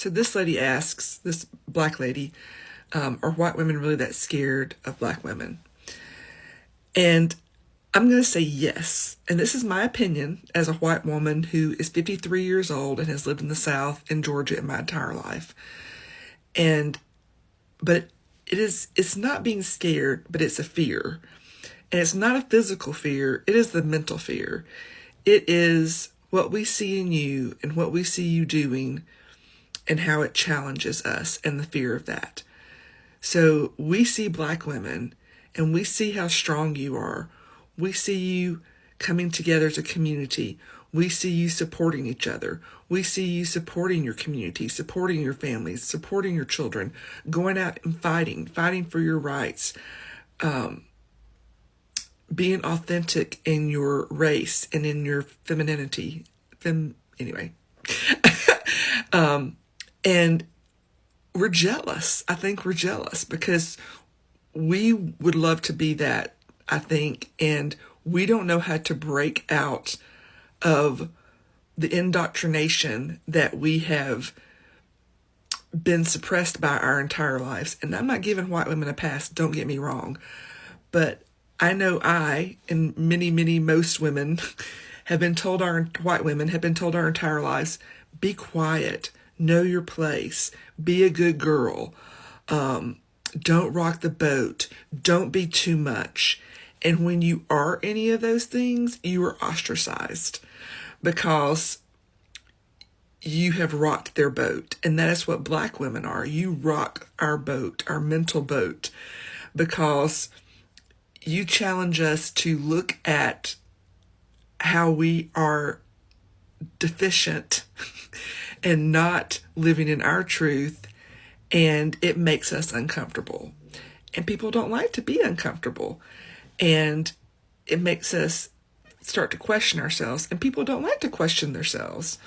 So this lady asks, this black lady, are white women really that scared of black women? And I'm going to say yes. And this is my opinion as a white woman who is 53 years old and has lived in the South in Georgia in my entire life. But it's not being scared, but it's a fear. And it's not a physical fear. It is the mental fear. It is what we see in you and what we see you doing and how it challenges us and the fear of that. So we see black women and we see how strong you are. We see you coming together as a community. We see you supporting each other. We see you supporting your community, supporting your families, supporting your children, going out and fighting for your rights, being authentic in your race and in your femininity. Anyway. And we're jealous. I think we're jealous because we would love to be that, I think, and we don't know how to break out of the indoctrination that we have been suppressed by our entire lives. And I'm not giving white women a pass, don't get me wrong, but I know I, and most women, white women have been told our entire lives, be quiet, know your place, be a good girl, don't rock the boat, don't be too much. And when you are any of those things, you are ostracized because you have rocked their boat. And that is what black women are. You rock our boat, our mental boat, because you challenge us to look at how we are deficient and not living in our truth, and it makes us uncomfortable. And people don't like to be uncomfortable. And it makes us start to question ourselves, and people don't like to question themselves.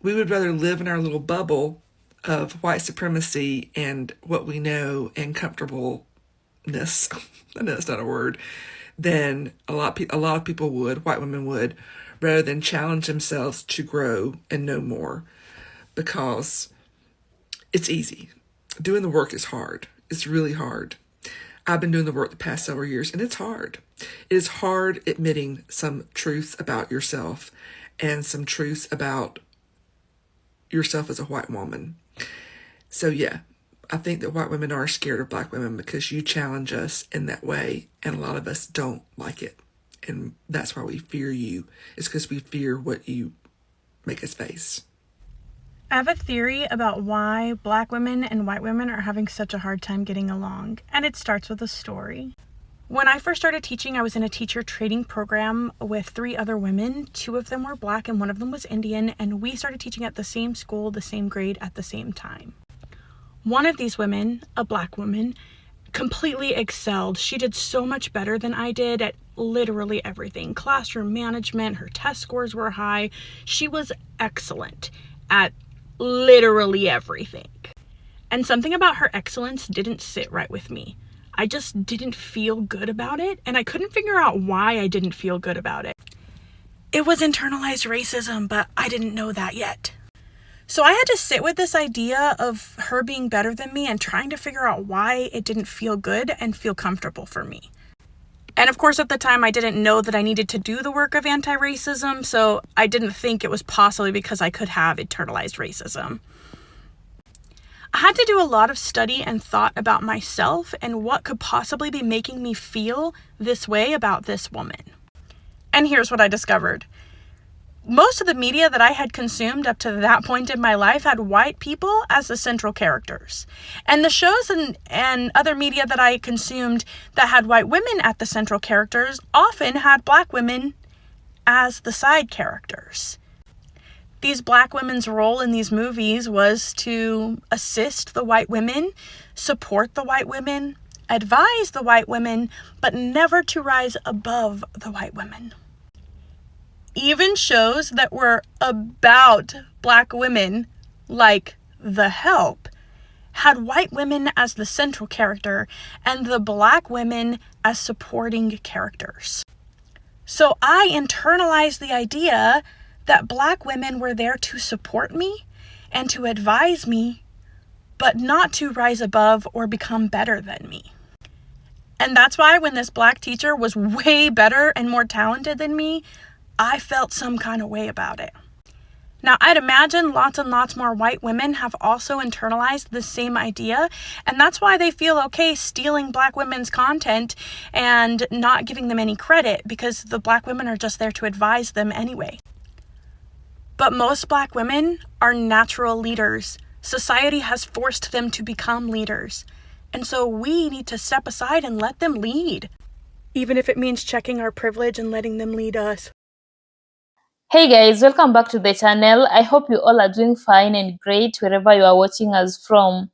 We would rather live in our little bubble of white supremacy and what we know and comfortableness. I know that's not a word. Than a lot of people would, white women would, rather than challenge themselves to grow and know more, because it's easy. Doing the work is hard. It's really hard. I've been doing the work the past several years, and it's hard. It is hard admitting some truths about yourself and some truths about yourself as a white woman. So yeah, I think that white women are scared of black women because you challenge us in that way, and a lot of us don't like it. And that's why we fear you. It's because we fear what you make us face. I have a theory about why black women and white women are having such a hard time getting along, and it starts with a story. When I first started teaching, I was in a teacher training program with 3 other women. 2 of them were black and 1 of them was Indian, and we started teaching at the same school, the same grade, at the same time. One of these women, a black woman, completely excelled. She did so much better than I did at literally everything. Classroom management, her test scores were high. She was excellent at literally everything. And something about her excellence didn't sit right with me. I just didn't feel good about it, and I couldn't figure out why I didn't feel good about it. It was internalized racism, but I didn't know that yet. So I had to sit with this idea of her being better than me and trying to figure out why it didn't feel good and feel comfortable for me. And of course, at the time, I didn't know that I needed to do the work of anti-racism, so I didn't think it was possibly because I could have internalized racism. I had to do a lot of study and thought about myself and what could possibly be making me feel this way about this woman. And here's what I discovered. Most of the media that I had consumed up to that point in my life had white people as the central characters. And the shows and other media that I consumed that had white women at the central characters often had black women as the side characters. These black women's role in these movies was to assist the white women, support the white women, advise the white women, but never to rise above the white women. Even shows that were about black women, like The Help, had white women as the central character and the black women as supporting characters. So I internalized the idea that Black women were there to support me and to advise me, but not to rise above or become better than me. And that's why when this Black teacher was way better and more talented than me, I felt some kind of way about it. Now, I'd imagine lots and lots more white women have also internalized the same idea, and that's why they feel okay stealing Black women's content and not giving them any credit, because the Black women are just there to advise them anyway. But most Black women are natural leaders. Society has forced them to become leaders. And so we need to step aside and let them lead, even if it means checking our privilege and letting them lead us. Hey guys, welcome back to the channel. I hope you all are doing fine and great wherever you are watching us from.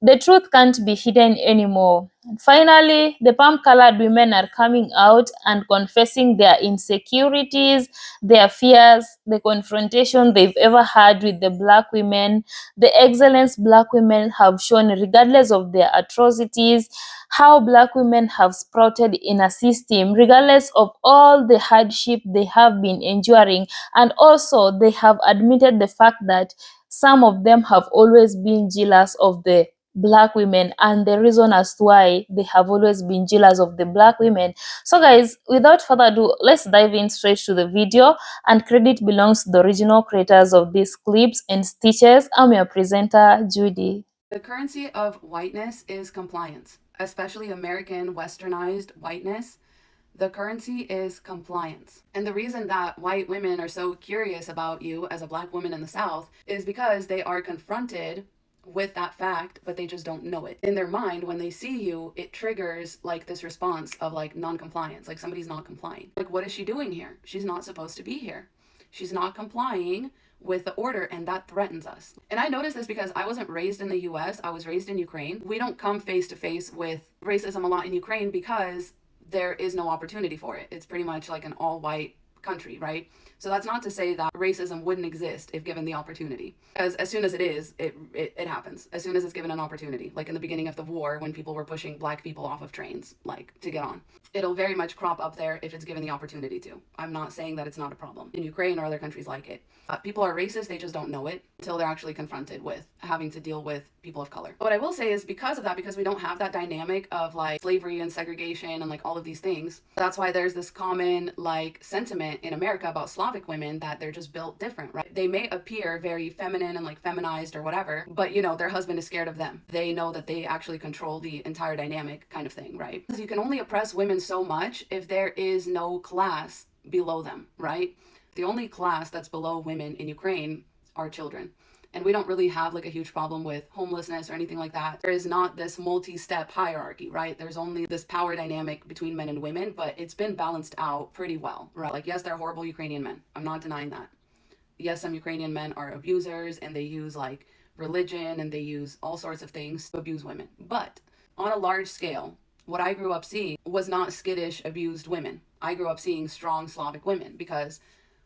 The truth can't be hidden anymore. Finally, the palm-colored women are coming out and confessing their insecurities, their fears, the confrontation they've ever had with the Black women, the excellence Black women have shown regardless of their atrocities, how Black women have sprouted in a system regardless of all the hardship they have been enduring, and also they have admitted the fact that some of them have always been jealous of the Black women, and the reason as to why they have always been jealous of the Black women. So guys, without further ado, let's dive in straight to the video, and credit belongs to the original creators of these clips and stitches. I'm your presenter, Judy. The currency of whiteness is compliance, especially American westernized whiteness. The currency is compliance. And the reason that white women are so curious about you as a Black woman in the South is because they are confronted with that fact, but they just don't know it. In their mind, when they see you, it triggers like this response of like non-compliance, like somebody's not complying. Like, what is she doing here? She's not supposed to be here. She's not complying with the order, and that threatens us. And I noticed this because I wasn't raised in the US, I was raised in Ukraine. We don't come face to face with racism a lot in Ukraine because there is no opportunity for it. It's pretty much like an all-white country, right? So that's not to say that racism wouldn't exist if given the opportunity. Because as soon as it is, it happens. As soon as it's given an opportunity. Like in the beginning of the war, when people were pushing Black people off of trains, like to get on. It'll very much crop up there if it's given the opportunity to. I'm not saying that it's not a problem in Ukraine or other countries like it. People are racist, they just don't know it until they're actually confronted with having to deal with people of color. What I will say is because of that, because we don't have that dynamic of like slavery and segregation and like all of these things, that's why there's this common like sentiment in America about Slavic women that they're just built different, right? They may appear very feminine and like feminized or whatever, but you know, their husband is scared of them. They know that they actually control the entire dynamic kind of thing, right? Because you can only oppress women so much if there is no class below them, right? The only class that's below women in Ukraine are children. And we don't really have like a huge problem with homelessness or anything like that. There is not this multi-step hierarchy, right? There's only this power dynamic between men and women, but it's been balanced out pretty well, right? Like, yes, there are horrible Ukrainian men. I'm not denying that. Yes, some Ukrainian men are abusers and they use like religion and they use all sorts of things to abuse women. But on a large scale, what I grew up seeing was not skittish, abused women. I grew up seeing strong Slavic women because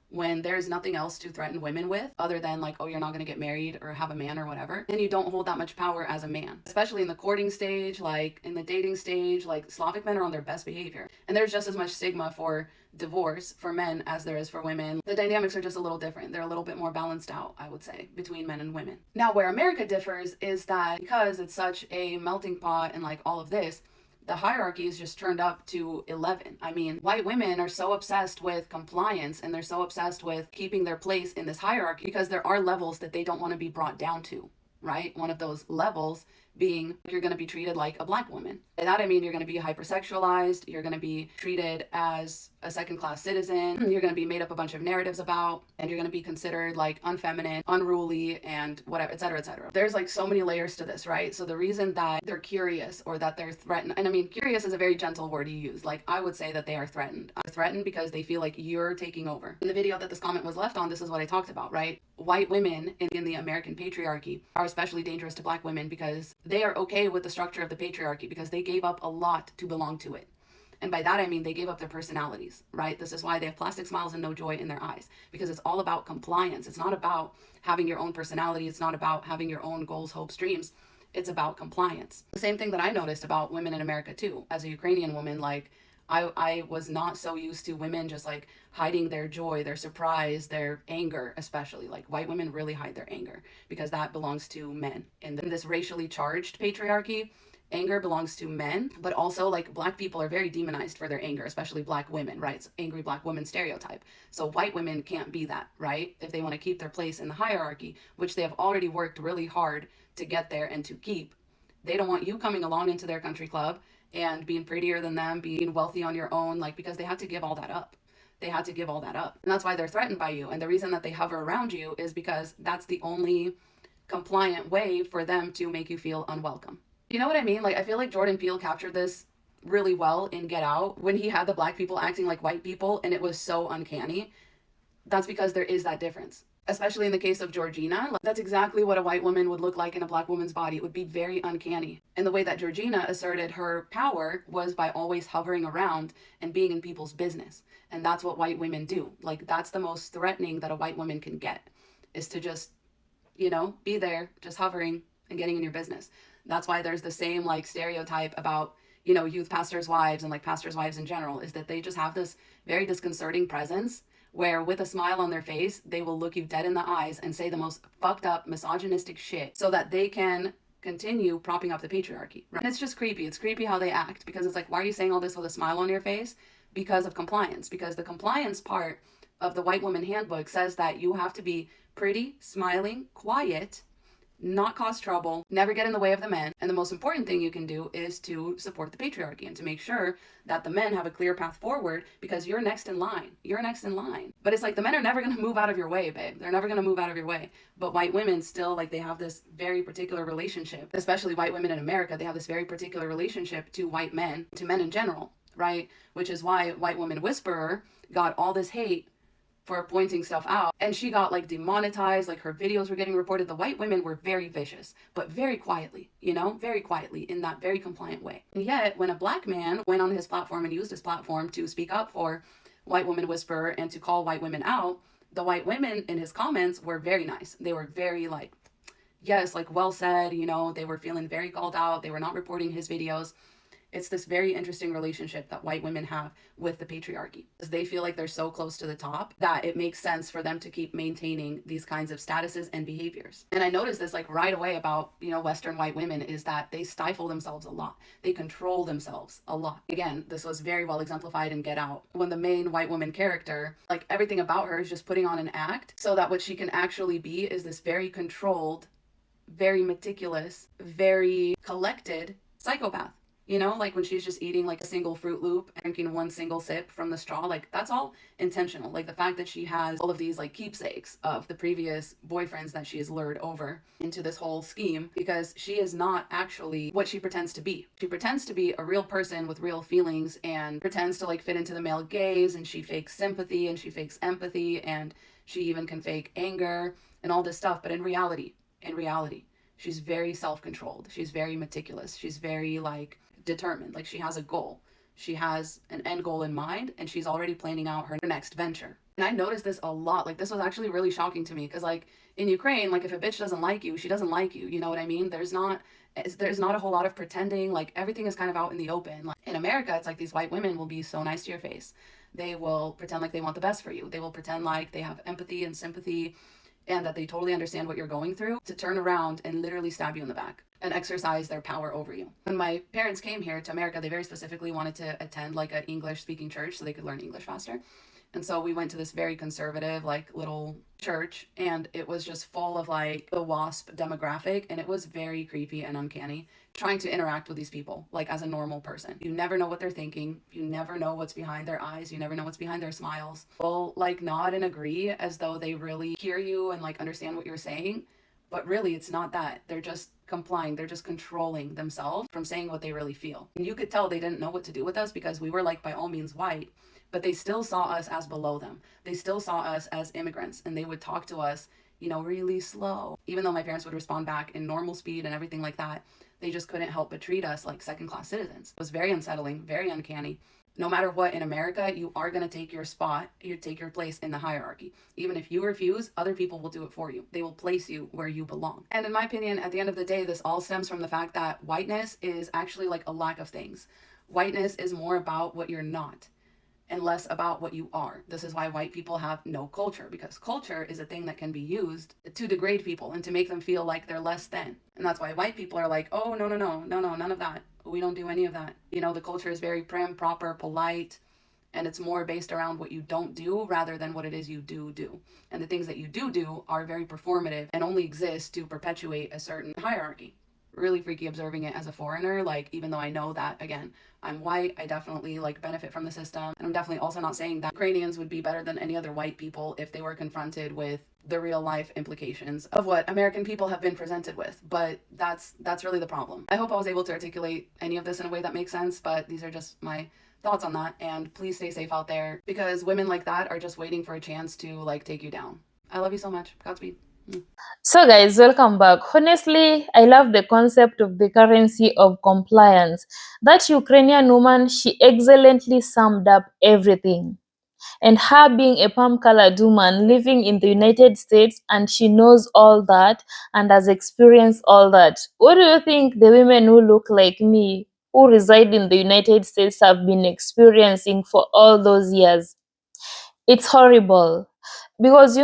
when there's nothing else to threaten women with other than like, oh, you're not going to get married or have a man or whatever, then you don't hold that much power as a man, especially in the courting stage, like in the dating stage. Like Slavic men are on their best behavior, and there's just as much stigma for divorce for men as there is for women. The dynamics are just a little different. They're a little bit more balanced out, I would say, between men and women. Now, where America differs is that because it's such a melting pot and like all of this, the hierarchy is just turned up to 11. I mean, white women are so obsessed with compliance and they're so obsessed with keeping their place in this hierarchy because there are levels that they don't want to be brought down to, right? One of those levels being you're going to be treated like a Black woman. By that I mean you're going to be hypersexualized, you're going to be treated as a second-class citizen, you're going to be made up a bunch of narratives about, and you're going to be considered like unfeminine, unruly, and whatever, etc., etc. There's like so many layers to this, right? So the reason that they're curious or that they're threatened, and I mean curious is a very gentle word to use. Like I would say that they are threatened. Threatened because they feel like you're taking over. In the video that this comment was left on, this is what I talked about, right? White women in the American patriarchy are especially dangerous to Black women because they are okay with the structure of the patriarchy because they gave up a lot to belong to it. And by that I mean they gave up their personalities, right? This is why they have plastic smiles and no joy in their eyes, because it's all about compliance. It's not about having your own personality. It's not about having your own goals, hopes, dreams. It's about compliance. The same thing that I noticed about women in America too. As a Ukrainian woman, like I was not so used to women just like hiding their joy, their surprise, their anger, especially. Like white women really hide their anger because that belongs to men. In this racially charged patriarchy, anger belongs to men, but also like black people are very demonized for their anger, especially black women, right? It's angry black women stereotype. So white women can't be that, right? If they want to keep their place in the hierarchy, which they have already worked really hard to get there and to keep, they don't want you coming along into their country club and being prettier than them, being wealthy on your own, like, because they had to give all that up. They had to give all that up. And that's why they're threatened by you. And the reason that they hover around you is because that's the only compliant way for them to make you feel unwelcome. You know what I mean? Like, I feel like Jordan Peele captured this really well in Get Out when he had the black people acting like white people, and it was so uncanny. That's because there is that difference. Especially in the case of Georgina, that's exactly what a white woman would look like in a black woman's body. It would be very uncanny. And the way that Georgina asserted her power was by always hovering around and being in people's business. And that's what white women do. Like, that's the most threatening that a white woman can get, is to just, you know, be there, just hovering and getting in your business. That's why there's the same like stereotype about, you know, youth pastors' wives and like pastors' wives in general, is that they just have this very disconcerting presence where with a smile on their face, they will look you dead in the eyes and say the most fucked up misogynistic shit so that they can continue propping up the patriarchy. Right? And it's just creepy. It's creepy how they act, because it's like, why are you saying all this with a smile on your face? Because of compliance. Because the compliance part of the white woman handbook says that you have to be pretty, smiling, quiet, not cause trouble, never get in the way of the men. And the most important thing you can do is to support the patriarchy and to make sure that the men have a clear path forward, because you're next in line. You're next in line. But it's like the men are never going to move out of your way, babe. They're never going to move out of your way. But white women still, like, they have this very particular relationship, especially white women in America. They have this very particular relationship to white men, to men in general, right? Which is why White Woman Whisperer got all this hate for pointing stuff out, and she got like demonetized, like her videos were getting reported. The white women were very vicious, but very quietly, you know, very quietly, in that very compliant way. And yet when a black man went on his platform and used his platform to speak up for White Woman Whisperer and to call white women out, the white women in his comments were very nice. They were very like, yes, like, well said, you know, they were feeling very called out. They were not reporting his videos. It's this very interesting relationship that white women have with the patriarchy, because they feel like they're so close to the top that it makes sense for them to keep maintaining these kinds of statuses and behaviors. And I noticed this like right away about, you know, Western white women, is that they stifle themselves a lot. They control themselves a lot. Again, this was very well exemplified in Get Out, when the main white woman character, like, everything about her is just putting on an act so that what she can actually be is this very controlled, very meticulous, very collected psychopath. You know, like when she's just eating like a single Fruit Loop and drinking one single sip from the straw, like, that's all intentional. Like the fact that she has all of these like keepsakes of the previous boyfriends that she has lured over into this whole scheme, because she is not actually what she pretends to be. She pretends to be a real person with real feelings and pretends to like fit into the male gaze, and she fakes sympathy and she fakes empathy, and she even can fake anger and all this stuff. But in reality, she's very self-controlled. She's very meticulous. She's very like determined. Like, she has a goal. She has an end goal in mind, and she's already planning out her next venture. And I noticed this a lot. Like, this was actually really shocking to me, because like in Ukraine, like, if a bitch doesn't like you, she doesn't like you. You know what I mean? There's not a whole lot of pretending. Like, everything is kind of out in the open. Like, in America, it's like these white women will be so nice to your face. They will pretend like they want the best for you. They will pretend like they have empathy and sympathy and that they totally understand what you're going through, to turn around and literally stab you in the back and exercise their power over you. When my parents came here to America, they very specifically wanted to attend like an English speaking church so they could learn English faster. And so we went to this very conservative, like, little church, and it was just full of like the WASP demographic, and it was very creepy and uncanny trying to interact with these people like as a normal person. You never know what they're thinking. You never know what's behind their eyes. You never know what's behind their smiles. They'll like nod and agree as though they really hear you and like understand what you're saying, but really it's not that. They're just complying. They're just controlling themselves from saying what they really feel. And you could tell they didn't know what to do with us, because we were like by all means white, but they still saw us as below them. They still saw us as immigrants, and they would talk to us, you know, really slow. Even though my parents would respond back in normal speed and everything like that, they just couldn't help but treat us like second-class citizens. It was very unsettling, very uncanny. No matter what, in America, you are going to take your spot, you take your place in the hierarchy. Even if you refuse, other people will do it for you. They will place you where you belong. And in my opinion, at the end of the day, this all stems from the fact that whiteness is actually like a lack of things. Whiteness is more about what you're not and less about what you are. This is why white people have no culture, because culture is a thing that can be used to degrade people and to make them feel like they're less than. And that's why white people are like, oh, no, no, no, no, no, none of that. We don't do any of that. You know, the culture is very prim, proper, polite, and it's more based around what you don't do rather than what it is you do. And the things that you do are very performative and only exist to perpetuate a certain hierarchy. Really freaky observing it as a foreigner. Like, even though I know that, again, I'm white, I definitely like benefit from the system. And I'm definitely also not saying that Ukrainians would be better than any other white people if they were confronted with the real life implications of what American people have been presented with. But that's really the problem. I hope I was able to articulate any of this in a way that makes sense, but these are just my thoughts on that. And please stay safe out there, because women like that are just waiting for a chance to like take you down. I love you so much. Godspeed. So, guys, welcome back. Honestly, I love the concept of the currency of compliance. That Ukrainian woman, she excellently summed up everything. And her being a palm colored woman living in the United States, and she knows all that and has experienced all that. What do you think the women who look like me, who reside in the United States, have been experiencing for all those years? It's horrible. Because,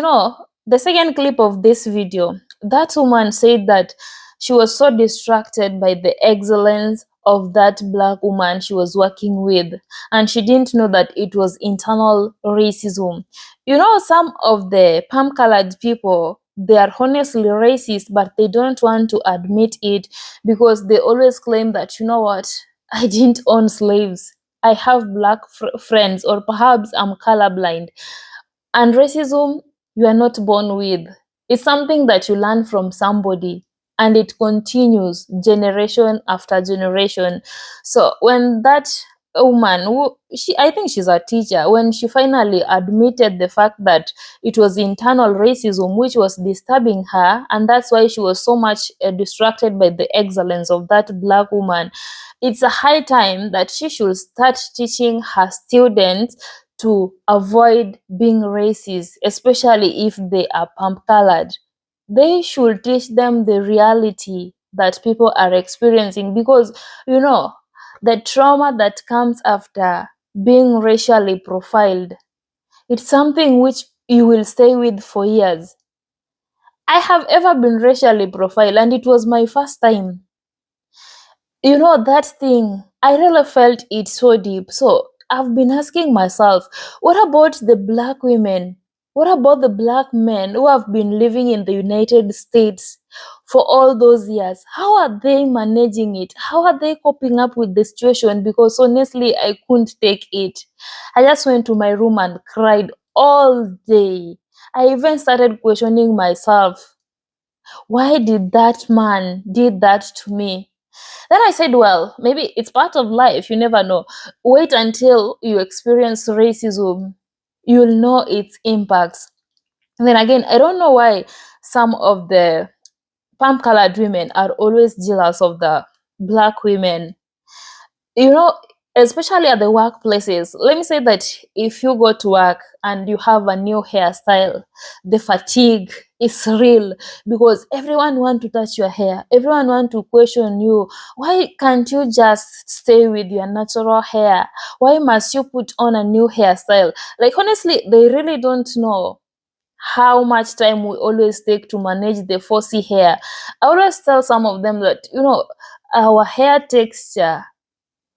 the second clip of this video, that woman said that she was so distracted by the excellence of that black woman she was working with, and she didn't know that it was internal racism. Some of the palm colored people, they are honestly racist, but they don't want to admit it because they always claim that, you know what, I didn't own slaves. I have black friends, or perhaps I'm colorblind. And racism, you are not born with. It's something that you learn from somebody, and it continues generation after generation. So when that woman, I think she's a teacher, when she finally admitted the fact that it was internal racism which was disturbing her, and that's why she was so much distracted by the excellence of that black woman, it's a high time that she should start teaching her students to avoid being racist, especially if they are palm colored. They should teach them the reality that people are experiencing, because, the trauma that comes after being racially profiled, it's something which you will stay with for years. I have ever been racially profiled, and it was my first time. That thing, I really felt it so deep. So I've been asking myself, what about the black women? What about the black men who have been living in the United States for all those years? How are they managing it? How are they coping up with the situation? Because honestly, I couldn't take it. I just went to my room and cried all day. I even started questioning myself. Why did that man did that to me? Then I said, well, maybe it's part of life. You never know. Wait until you experience racism. You'll know its impacts. And then again, I don't know why some of the palm colored women are always jealous of the black women. you know Especially at the workplaces. Let me say that if you go to work and you have a new hairstyle, the fatigue is real, because everyone want to touch your hair, everyone want to question you. Why can't you just stay with your natural hair? Why must you put on a new hairstyle? Like, honestly, they really don't know how much time we always take to manage the fussy hair. I always tell some of them that, our hair texture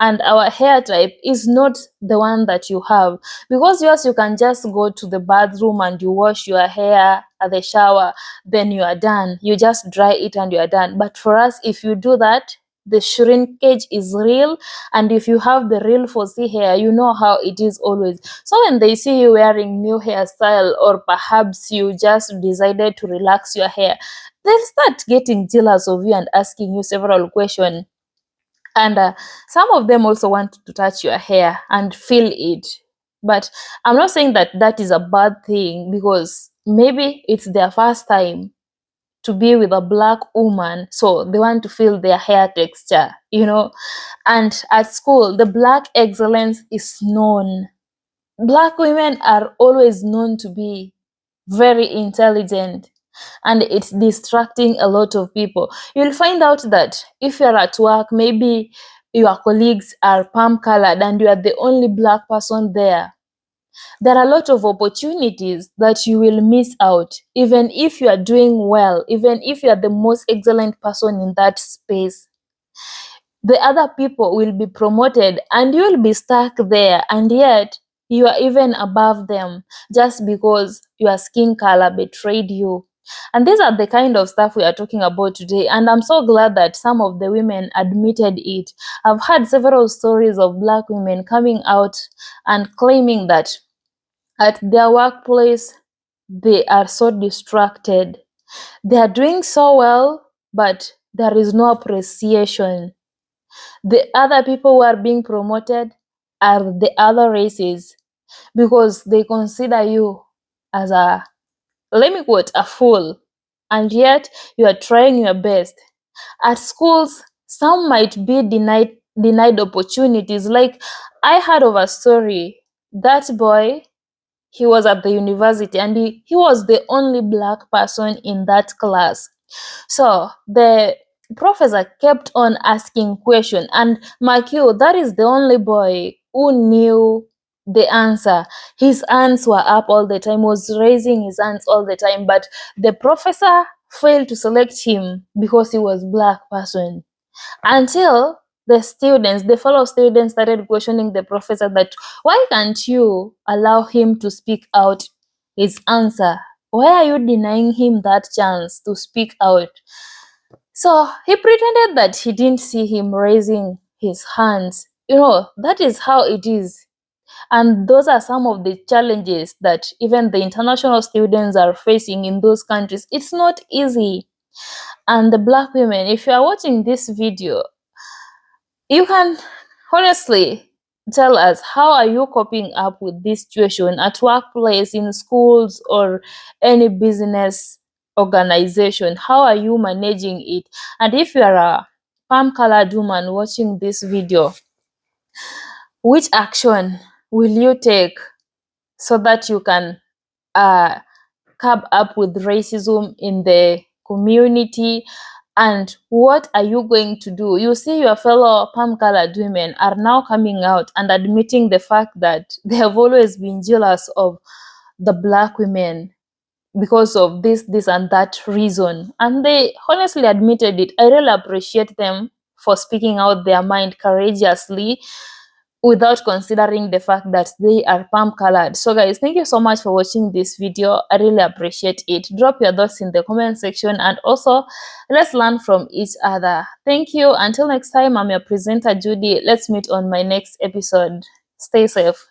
and our hair type is not the one that you have, because yours, you can just go to the bathroom and you wash your hair at the shower, then you are done, you just dry it and you are done. But for us, if you do that, the shrinkage is real, and if you have the real fussy hair, you know how it is always. So when they see you wearing new hairstyle, or perhaps you just decided to relax your hair, they'll start getting jealous of you and asking you several questions. And some of them also want to touch your hair and feel it. But I'm not saying that that is a bad thing, because maybe it's their first time to be with a black woman, so they want to feel their hair texture. And at school, the black excellence is known. Black women are always known to be very intelligent, and it's distracting a lot of people. You'll find out that if you're at work, maybe your colleagues are palm colored and you are the only black person there, there are a lot of opportunities that you will miss out, even if you are doing well, even if you are the most excellent person in that space. The other people will be promoted and you will be stuck there, and yet you are even above them just because your skin color betrayed you. And these are the kind of stuff we are talking about today, and I'm so glad that some of the women admitted it. I've heard several stories of black women coming out and claiming that at their workplace they are so distracted, they are doing so well, but there is no appreciation. The other people who are being promoted are the other races because they consider you as a, let me quote, a fool, and yet you are trying your best. At schools, some might be denied opportunities. Like, I heard of a story. That boy, he was at the university and he was the only black person in that class. So the professor kept on asking question, and mark you, that is the only boy who knew the answer. His hands were up all the time, was raising his hands all the time, but the professor failed to select him because he was black person, until the fellow students started questioning the professor that why can't you allow him to speak out his answer, why are you denying him that chance to speak out? So he pretended that he didn't see him raising his hands. That is how it is. And those are some of the challenges that even the international students are facing in those countries. It's not easy. And the black women, if you are watching this video, you can honestly tell us, how are you coping up with this situation at workplace, in schools, or any business organization? How are you managing it? And if you are a palm colored woman watching this video, which action will you take so that you can uh, curb up with racism in the community? And what are you going to do? You see, your fellow palm colored women are now coming out and admitting the fact that they have always been jealous of the black women because of this and that reason, and they honestly admitted it. I really appreciate them for speaking out their mind courageously without considering the fact that they are palm colored. So guys, thank you so much for watching this video. I really appreciate it. Drop your thoughts in the comment section, and also let's learn from each other. Thank you. Until next time, I'm your presenter Judy. Let's meet on my next episode. Stay safe.